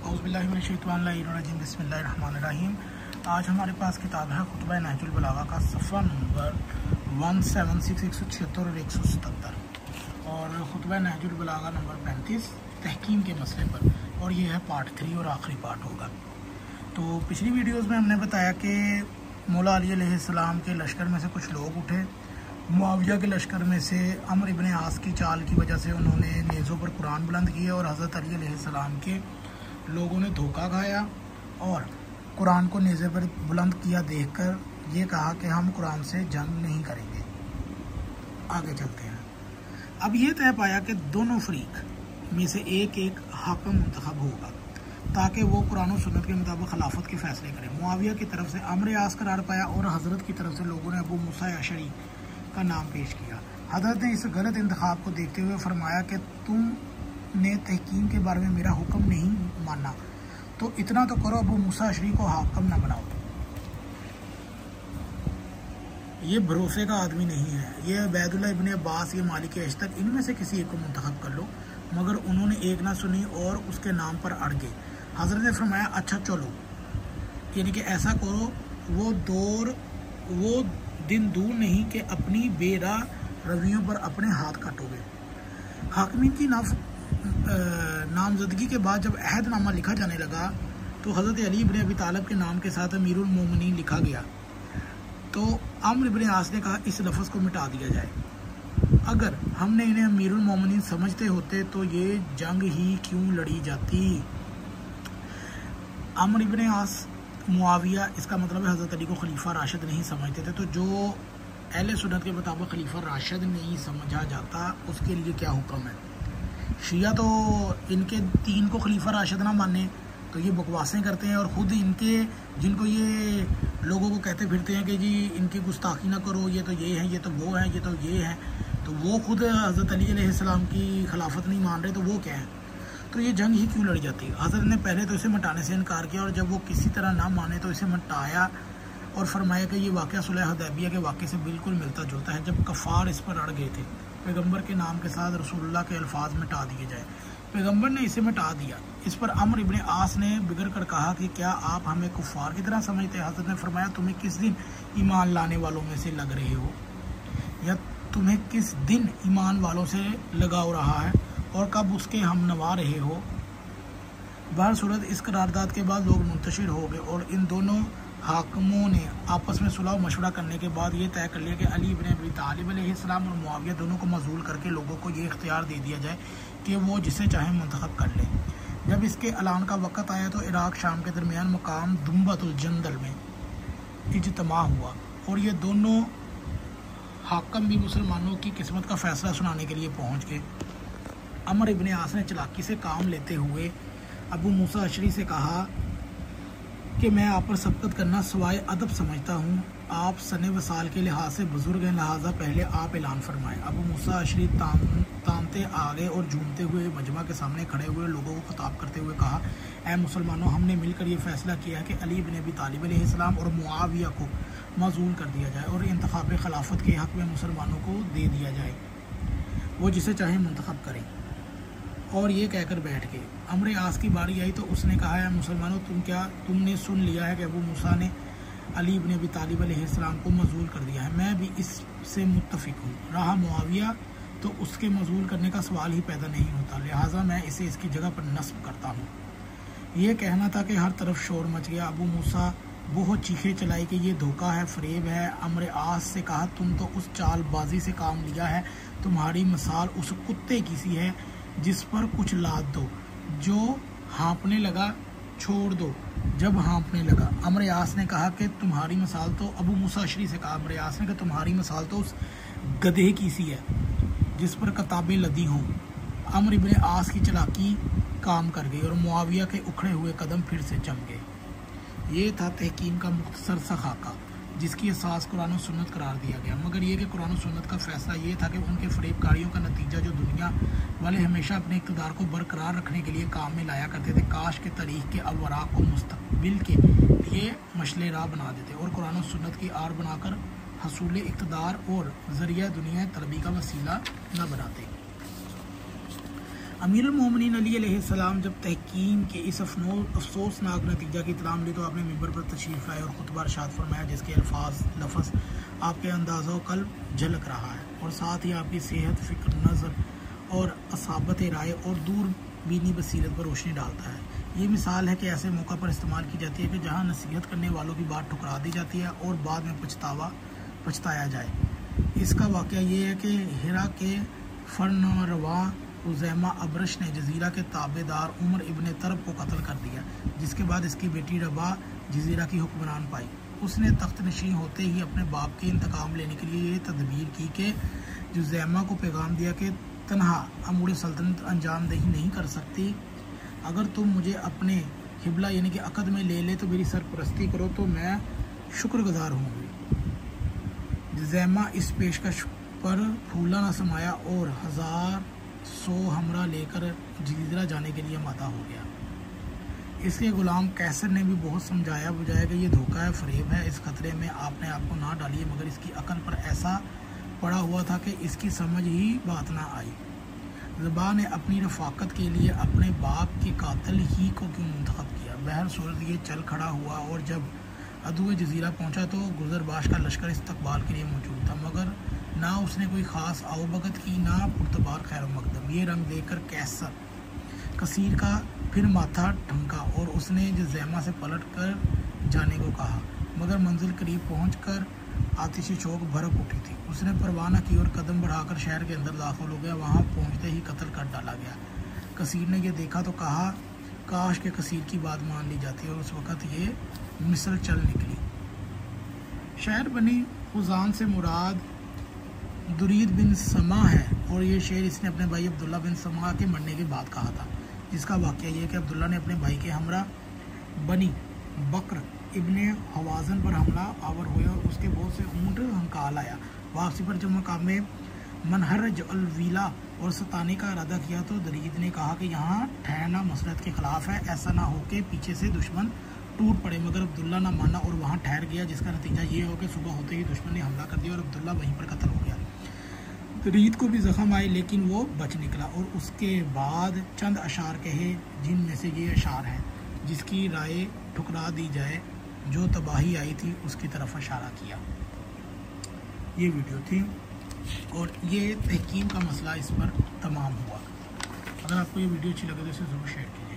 औज़ुबिल्लाहिमिनश्शैतानिर्रजीम बिस्मिल्लाहिर्रहमानिर्रहीम। आज हमारे पास किताब है खुतबा नहजुल बलागा का सफ़ा नंबर 176, 176 और 177 और खुतबा नहजुल बलागा नंबर 35 तहकीम के मसले पर, और ये है पार्ट 3 और आखिरी पार्ट होगा। तो पिछली वीडियोज़ में हमने बताया कि मौला अली अलैहिस्सलाम के लश्कर में से कुछ लोग उठे, मुआविया के लश्कर में से अमर इब्ने आस की चाल की वजह से उन्होंने नेज़ों पर कुरान बुलंद किया और हज़रत अली अलैहिस्सलाम के लोगों ने धोखा खाया और कुरान को नेज़े पर बुलंद किया देखकर ये कहा कि हम कुरान से जंग नहीं करेंगे। आगे चलते हैं। अब ये तय पाया कि दोनों फरीक में से एक एक हाकिम मुंतखब होगा ताकि वो कुरान और सुन्नत के मुताबिक खिलाफत के फैसले करें। मुआविया की तरफ से अमर आस करार पाया और हज़रत की तरफ से लोगों ने अबू मूसा अशरी का नाम पेश किया। हज़रत ने इस गलत इंतखाब को देखते हुए फरमाया कि तुमने तहकीम के बारे में मेरा हुक्म नहीं माना तो इतना तो करो, अबू मूसा अशरी को हाकिम ना बनाओ। ये भरोसे का आदमी नहीं है, ये उबैदुल्लाह इब्ने अब्बास, ये मालिक अश्तर, इनमें से किसी एक को मुंतखब कर लो। मगर उन्होंने एक ना सुनी और उसके नाम पर अड़ गए। हज़रत ने फरमाया अच्छा चलो, यानी कि ऐसा करो, वो दिन दूर नहीं कि अपनी बेराह रवियों पर अपने हाथ काटोगे। हाकिमी की नामजदगी के बाद जब अहदनामा लिखा जाने लगा तो हज़रत अली इब्ने अबी तालिब के नाम के साथ अमीरुल मोमिनीन लिखा गया। तो अम्र इब्ने आस ने कहा इस लफ्ज़ को मिटा दिया जाए। अगर हमने इन्हें अमीरुल मोमिनीन समझते होते तो ये जंग ही क्यों लड़ी जाती। अम्र इब्ने आस मुआविया, इसका मतलब है हज़रत अली को खलीफा राशिद नहीं समझते थे। तो जो अहले सुन्नत के मुताबिक खलीफा राशिद नहीं समझा जाता उसके लिए क्या हुक्म है। शिया तो इनके तीन को खलीफा राशिद ना माने तो ये बकवासें करते हैं, और ख़ुद इनके जिनको ये लोगों को कहते फिरते हैं कि जी इनकी गुस्ताखी ना करो, ये तो ये है, ये तो वो है, ये तो ये है, तो वो खुद हज़रत अली अलैहिस्सलाम की खिलाफत नहीं मान रहे तो वो क्या है। तो ये जंग ही क्यों लड़ी जाती है। हज़रत ने पहले तो इसे मिटाने से इनकार किया और जब वो किसी तरह ना माने तो इसे मिटाया और फरमाया कि ये वाक़या सुलह हुदैबिया के वाक़े से बिल्कुल मिलता जुलता है, जब कफ़ार इस पर अड़ गए थे। पैगंबर के नाम के साथ रसूलुल्लाह के अल्फाज मिटा दिए जाए। पैगंबर ने इसे मिटा दिया। इस पर अमर इब्ने आस ने बिगड़ कर कहा कि क्या आप हमें कुफ़ार की तरह समझते हैं। हज़रत ने फरमाया तुम्हें किस दिन ईमान लाने वालों में से लग रहे हो, या तुम्हें किस दिन ईमान वालों से लगाव रहा है और कब उसके हम नवा रहे हो। बहर सूरत इस करारदाद के बाद लोग मुंतशिर हो गए और इन दोनों हाकिमों ने आपस में सुलह मशवरा करने के बाद ये तय कर लिया कि अली इब्ने अबी तालिब अलैहिस्सलाम और मुआविया दोनों को मजूल करके लोगों को ये इख्तियार दे दिया जाए कि वो जिसे चाहे मुंतखब कर ले। जब इसके ऐलान का वक़्त आया तो इराक़ शाम के दरमियान मकाम दुम्बतुल जंदल में इज्तिमा हुआ और ये दोनों हाकिम भी मुसलमानों की किस्मत का फ़ैसला सुनाने के लिए पहुँच गए। अमर इब्ने आस ने चालाकी से काम लेते हुए अबू मूसा अशरी से कहा कि मैं आप पर सबकत करना सवाए अदब समझता हूँ। आप सने वसाल के लिहाज से बुजुर्ग हैं, लिहाजा पहले आप ऐलान फरमाएं। अबू मूसा अशरी तामते आ गए और झूमते हुए मजमा के सामने खड़े हुए लोगों को खिताब करते हुए कहा, ऐ मुसलमानों, हमने मिलकर ये फैसला किया है कि अली इब्ने अबी तालिब अलैहिस्सलाम और मुआविया को मजूल कर दिया जाए और इंतखाब खिलाफत के हक़ में मुसलमानों को दे दिया जाए, वो जिसे चाहे मुंतखब करें। और ये कहकर बैठ गए। अमर आस की बारी आई तो उसने कहा, है मुसलमानों, तुमने सुन लिया है कि अबू मूसा ने अली इब्ने अबी तालिब अलैहिस्सलाम को मजूल कर दिया है। मैं भी इससे मुत्तफिक हूँ। रहा मुआविया तो उसके मजूल करने का सवाल ही पैदा नहीं होता, लिहाजा मैं इसे इसकी जगह पर नस्ब करता हूँ। ये कहना था कि हर तरफ शोर मच गया। अबू मूसा बहुत चीखें चलाई कि ये धोखा है, फरेब है। अमर आस से कहा, तुम तो उस चालबाजी से काम लिया है, तुम्हारी मिसाल उस कुत्ते की सी है जिस पर कुछ लाद दो, जो हाँपने लगा छोड़ दो जब हाँपने लगा। अमर आस ने कहा कि तुम्हारी मिसाल तो, अबू मूसा अशरी से कहा अमर आस ने कि तुम्हारी मिसाल तो उस गधे की सी है जिस पर किताबें लदी हों। अमर इब्ने आस की चालाकी काम कर गई और मुआविया के उखड़े हुए कदम फिर से जम गए। ये था तहकीम का मुख्तसर सा खाका जिसकी असास कुरान और सुन्नत करार दिया गया। मगर ये कि कुरान और सुन्नत का फ़ैसला ये था कि उनके फरेबकारियों का नतीजा जो दुनिया वाले हमेशा अपने इक़्तिदार को बरकरार रखने के लिए काम में लाया करते थे, काश के तारीख़ के अवराक़ को मुस्तक़बिल के लिए मशले राह बना देते और कुरान और सुन्नत की आड़ बनाकर हसूल इक़्तिदार और ज़रिया दुनिया तलबी का वसीला न बनाते। अमीरुल मोमिनीन अली अलैहिस्सलाम जब तहकीम के इस अफसोसनाक नतीजा की इत्तला मिली तो आपने मिंबर पर तशरीफ़ लाए और खुतबा इरशाद फरमाया, जिसके लफ्ज़ आपके अंदाज़ा व कल्ब झलक रहा है और साथ ही आपकी सेहत, फ़िक्र, नज़र और असाबत राय और दूर बीनी बसीरत पर रोशनी डालता है। ये मिसाल है कि ऐसे मौका पर इस्तेमाल की जाती है कि जहाँ नसीहत करने वालों की बात ठुकरा दी जाती है और बाद में पछताया जाए। इसका वाक़या ये है कि हिरा के फरनरवा उज़ैमा अबरश ने जजीरा के ताबेदार उमर इब्ने तरब को कत्ल कर दिया, जिसके बाद इसकी बेटी रबा जजीरा की हुक्मरान पाई। उसने तख्त नशीं होते ही अपने बाप के इंतकाम लेने के लिए ये तदबीर की कि जुज़ैमा को पैगाम दिया कि तन्हा अमूर सल्तनत अंजाम दही नहीं कर सकती, अगर तुम मुझे अपने हिबला यानी कि अक़द में ले तो मेरी सरपरस्ती करो तो मैं शुक्रगुजार होंगी। जुज़ैमा इस पेशकश पर फूला न समाया और 1000 हमरा लेकर जजीरा जाने के लिए मादा हो गया। इसलिए गुलाम कैसर ने भी बहुत समझाया बुझाया कि ये धोखा है, फरेब है, इस खतरे में आपने आपको ना डालिए, मगर इसकी अकल पर ऐसा पड़ा हुआ था कि इसकी समझ ही बात ना आई। ज़बा ने अपनी रफ़ाकत के लिए अपने बाप के कातिल ही को क्यों मुंतखब किया। बहर सूरत ये चल खड़ा हुआ और जब अदुए जजीरा पहुंचा तो गुजरबाश का लश्कर इस्तकबाल के लिए मौजूद था, मगर ना उसने कोई ख़ास आवभगत की, ना पुरतबार खैर मकदम। ये रंग देखकर कैसर कसीर का फिर माथा ठमका और उसने जुज़ैमा से पलट कर जाने को कहा, मगर मंजिल करीब पहुंचकर आतिशी शौक भड़क उठी थी। उसने परवाह न की और कदम बढ़ाकर शहर के अंदर दाखिल हो गया। वहां पहुंचते ही कत्ल कर डाला गया। कसीर ने यह देखा तो कहा, काश के कसीर की बात मान ली जाती, और उस वक़्त ये मिसल चल निकली। शायर बनी उजान से मुराद दुरीद बिन समा है और ये शेर इसने अपने भाई अब्दुल्ला बिन समा के मरने के बाद कहा था, जिसका वाक़या ये है कि अब्दुल्ला ने अपने भाई के हमरा बनी बकर इब्ने हवाजन पर हमला आवर हुआ और उसके बहुत से ऊँट हंकाल आया। वापसी पर जब मकाम में मनहरज अलवीला और सताने का इरादा किया तो दरीद ने कहा कि यहाँ ठहरना मसलहत के ख़िलाफ़ है, ऐसा ना हो कि पीछे से दुश्मन टूट पड़े, मगर अब्दुल्ला ना माना और वहाँ ठहर गया, जिसका नतीजा ये हो कि सुबह होते ही दुश्मन ने हमला कर दिया और अब्दुल्ला वहीं पर कत्ल हो गया। दरीद को भी ज़ख्म आए लेकिन वो बच निकला और उसके बाद चंद अशार कहे, जिनमें से ये अशार हैं, जिसकी राय ठुकरा दी जाए, जो तबाही आई थी उसकी तरफ इशारा किया। ये वीडियो थी और ये तहकीम का मसला इस पर तमाम हुआ। अगर आपको ये वीडियो अच्छी लगे तो इसे ज़रूर शेयर कीजिए।